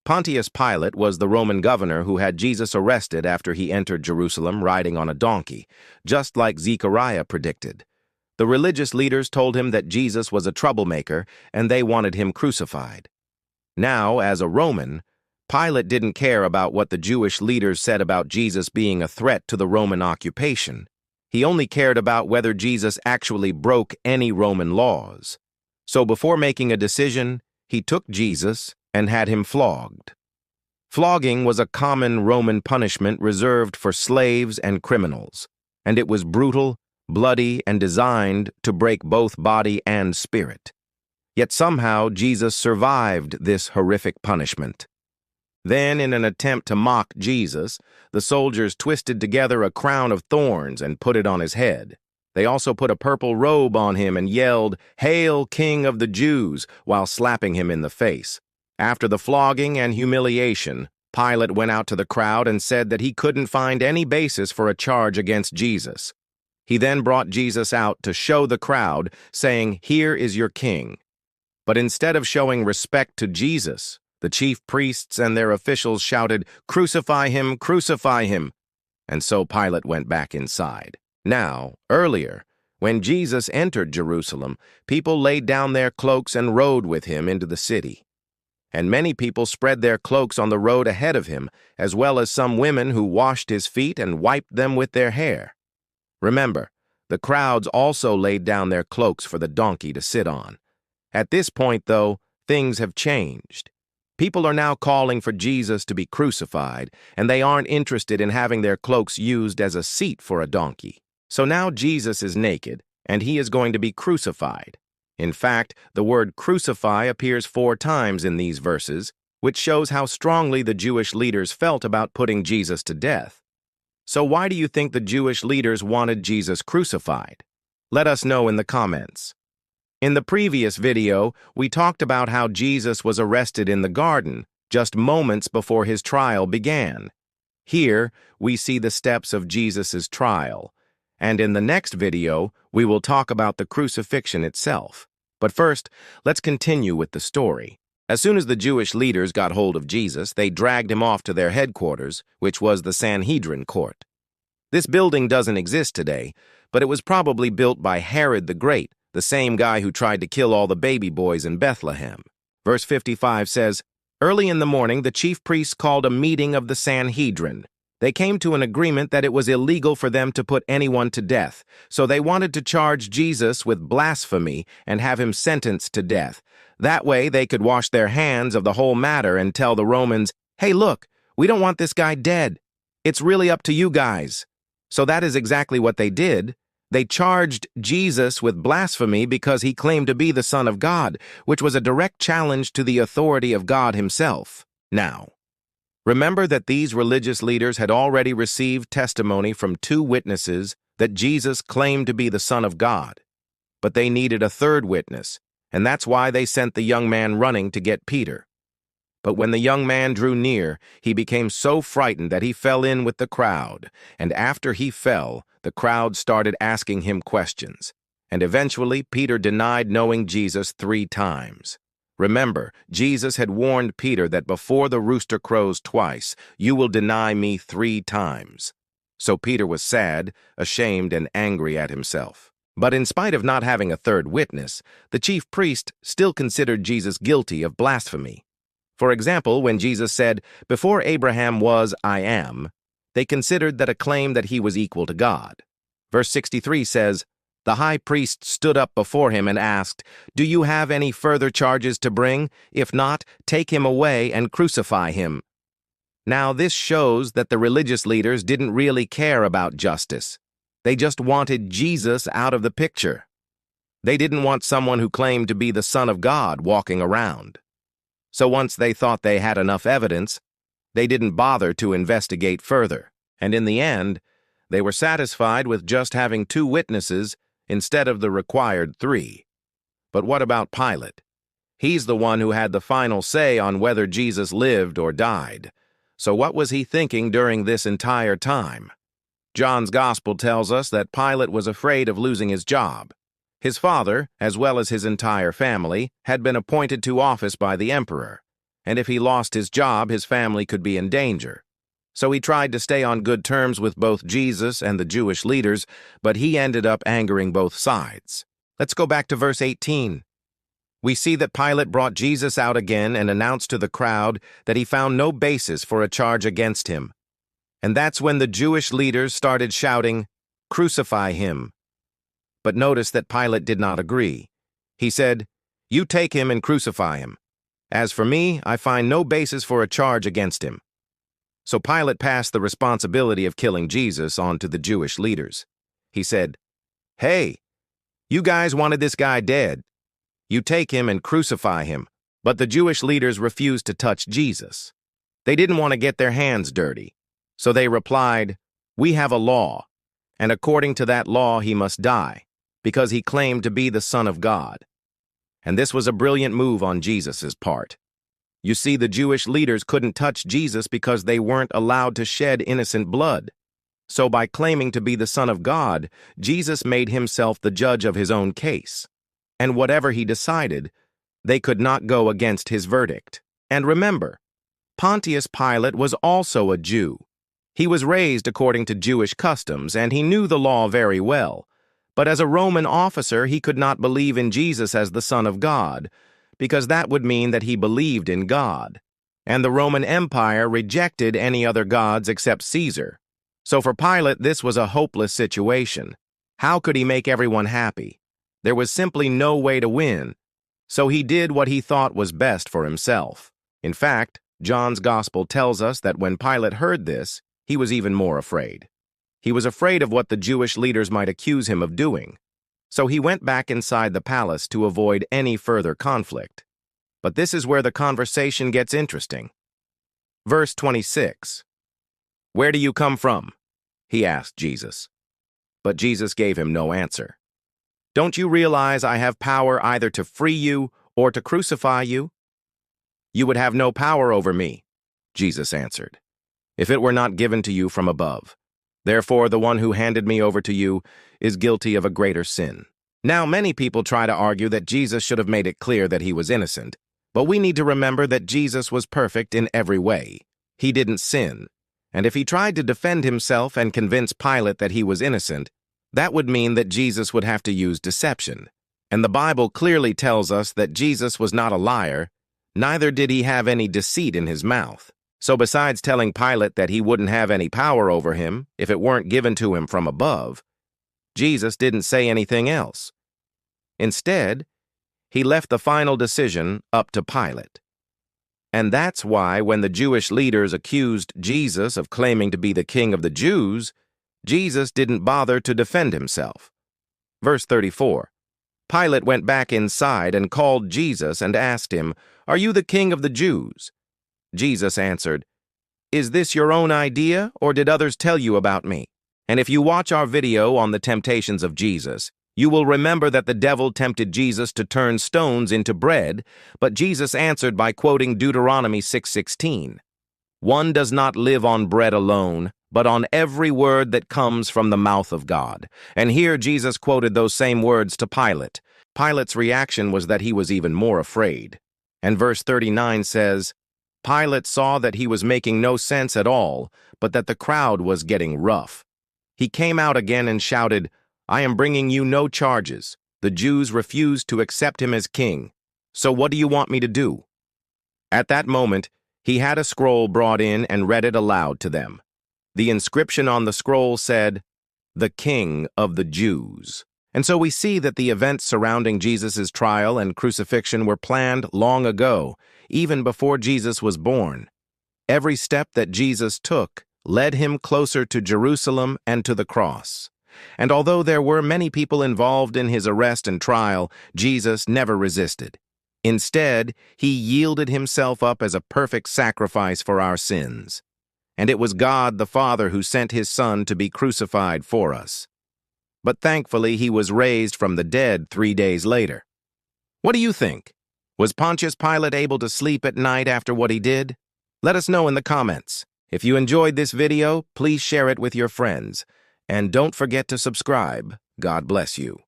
Pontius Pilate was the Roman governor who had Jesus arrested after he entered Jerusalem riding on a donkey, just like Zechariah predicted. The religious leaders told him that Jesus was a troublemaker and they wanted him crucified. Now, as a Roman, Pilate didn't care about what the Jewish leaders said about Jesus being a threat to the Roman occupation. He only cared about whether Jesus actually broke any Roman laws. So before making a decision, he took Jesus and had him flogged. Flogging was a common Roman punishment reserved for slaves and criminals, and it was brutal, bloody, and designed to break both body and spirit. Yet somehow Jesus survived this horrific punishment. Then, in an attempt to mock Jesus, the soldiers twisted together a crown of thorns and put it on his head. They also put a purple robe on him and yelled, "Hail, King of the Jews," while slapping him in the face. After the flogging and humiliation, Pilate went out to the crowd and said that he couldn't find any basis for a charge against Jesus. He then brought Jesus out to show the crowd, saying, "Here is your king." But instead of showing respect to Jesus, the chief priests and their officials shouted, "Crucify him, crucify him!" And so Pilate went back inside. Now, earlier, when Jesus entered Jerusalem, people laid down their cloaks and rode with him into the city. And many people spread their cloaks on the road ahead of him, as well as some women who washed his feet and wiped them with their hair. Remember, the crowds also laid down their cloaks for the donkey to sit on. At this point, though, things have changed. People are now calling for Jesus to be crucified, and they aren't interested in having their cloaks used as a seat for a donkey. So now Jesus is naked, and he is going to be crucified. In fact, the word crucify appears 4 times in these verses, which shows how strongly the Jewish leaders felt about putting Jesus to death. So why do you think the Jewish leaders wanted Jesus crucified? Let us know in the comments. In the previous video, we talked about how Jesus was arrested in the garden just moments before his trial began. Here, we see the steps of Jesus' trial. And in the next video, we will talk about the crucifixion itself. But first, let's continue with the story. As soon as the Jewish leaders got hold of Jesus, they dragged him off to their headquarters, which was the Sanhedrin court. This building doesn't exist today, but it was probably built by Herod the Great, the same guy who tried to kill all the baby boys in Bethlehem. Verse 55 says, "Early in the morning, the chief priests called a meeting of the Sanhedrin. They came to an agreement that it was illegal for them to put anyone to death, so they wanted to charge Jesus with blasphemy and have him sentenced to death. That way, they could wash their hands of the whole matter and tell the Romans, 'Hey, look, we don't want this guy dead. It's really up to you guys.' So that is exactly what they did. They charged Jesus with blasphemy because he claimed to be the Son of God, which was a direct challenge to the authority of God himself. Now, remember that these religious leaders had already received testimony from 2 witnesses that Jesus claimed to be the Son of God. But they needed a 3rd witness, and that's why they sent the young man running to get Peter. But when the young man drew near, he became so frightened that he fell in with the crowd, and after he fell, the crowd started asking him questions, and eventually Peter denied knowing Jesus 3 times. Remember, Jesus had warned Peter that before the rooster crows twice, you will deny me 3 times. So Peter was sad, ashamed, and angry at himself. But in spite of not having a 3rd witness, the chief priest still considered Jesus guilty of blasphemy. For example, when Jesus said, "Before Abraham was, I am," they considered that a claim that he was equal to God. Verse 63 says, "The high priest stood up before him and asked, 'Do you have any further charges to bring? If not, take him away and crucify him.'" Now, this shows that the religious leaders didn't really care about justice. They just wanted Jesus out of the picture. They didn't want someone who claimed to be the Son of God walking around. So once they thought they had enough evidence, they didn't bother to investigate further. And in the end, they were satisfied with just having 2 witnesses instead of the required 3. But what about Pilate? He's the one who had the final say on whether Jesus lived or died. So what was he thinking during this entire time? John's Gospel tells us that Pilate was afraid of losing his job. His father, as well as his entire family, had been appointed to office by the emperor. and if he lost his job, his family could be in danger. So he tried to stay on good terms with both Jesus and the Jewish leaders, but he ended up angering both sides. Let's go back to verse 18. We see that Pilate brought Jesus out again and announced to the crowd that he found no basis for a charge against him. And that's when the Jewish leaders started shouting, "Crucify him." But notice that Pilate did not agree. He said, "You take him and crucify him. As for me, I find no basis for a charge against him." So Pilate passed the responsibility of killing Jesus on to the Jewish leaders. He said, "Hey, you guys wanted this guy dead. You take him and crucify him." But the Jewish leaders refused to touch Jesus. They didn't want to get their hands dirty. So they replied, "We have a law, and according to that law he must die, because he claimed to be the Son of God." And this was a brilliant move on Jesus' part. You see, the Jewish leaders couldn't touch Jesus because they weren't allowed to shed innocent blood. So by claiming to be the Son of God, Jesus made himself the judge of his own case. And whatever he decided, they could not go against his verdict. And remember, Pontius Pilate was also a Jew. He was raised according to Jewish customs, and he knew the law very well. But as a Roman officer, he could not believe in Jesus as the Son of God, because that would mean that he believed in God. And the Roman Empire rejected any other gods except Caesar. So for Pilate, this was a hopeless situation. How could he make everyone happy? There was simply no way to win. So he did what he thought was best for himself. In fact, John's Gospel tells us that when Pilate heard this, he was even more afraid. He was afraid of what the Jewish leaders might accuse him of doing. So he went back inside the palace to avoid any further conflict. But this is where the conversation gets interesting. Verse 26. "Where do you come from?" he asked Jesus. But Jesus gave him no answer. "Don't you realize I have power either to free you or to crucify you?" "You would have no power over me," Jesus answered, "if it were not given to you from above. Therefore, the one who handed me over to you is guilty of a greater sin." Now, many people try to argue that Jesus should have made it clear that he was innocent, but we need to remember that Jesus was perfect in every way. He didn't sin, and if he tried to defend himself and convince Pilate that he was innocent, that would mean that Jesus would have to use deception. And the Bible clearly tells us that Jesus was not a liar, neither did he have any deceit in his mouth. So besides telling Pilate that he wouldn't have any power over him if it weren't given to him from above, Jesus didn't say anything else. Instead, he left the final decision up to Pilate. And that's why when the Jewish leaders accused Jesus of claiming to be the king of the Jews, Jesus didn't bother to defend himself. Verse 34. Pilate went back inside and called Jesus and asked him, "Are you the king of the Jews?" Jesus answered, "Is this your own idea, or did others tell you about me?" And if you watch our video on the temptations of Jesus, you will remember that the devil tempted Jesus to turn stones into bread, but Jesus answered by quoting Deuteronomy 6:16. "One does not live on bread alone, but on every word that comes from the mouth of God." And here Jesus quoted those same words to Pilate. Pilate's reaction was that he was even more afraid. And verse 39 says, Pilate saw that he was making no sense at all, but that the crowd was getting rough. He came out again and shouted, "I am bringing you no charges. The Jews refused to accept him as king. So what do you want me to do?" At that moment, he had a scroll brought in and read it aloud to them. The inscription on the scroll said, "The King of the Jews." And so we see that the events surrounding Jesus' trial and crucifixion were planned long ago, even before Jesus was born. Every step that Jesus took led him closer to Jerusalem and to the cross. And although there were many people involved in his arrest and trial, Jesus never resisted. Instead, he yielded himself up as a perfect sacrifice for our sins. And it was God the Father who sent his Son to be crucified for us. But thankfully, he was raised from the dead 3 days later. What do you think? Was Pontius Pilate able to sleep at night after what he did? Let us know in the comments. If you enjoyed this video, please share it with your friends. And don't forget to subscribe. God bless you.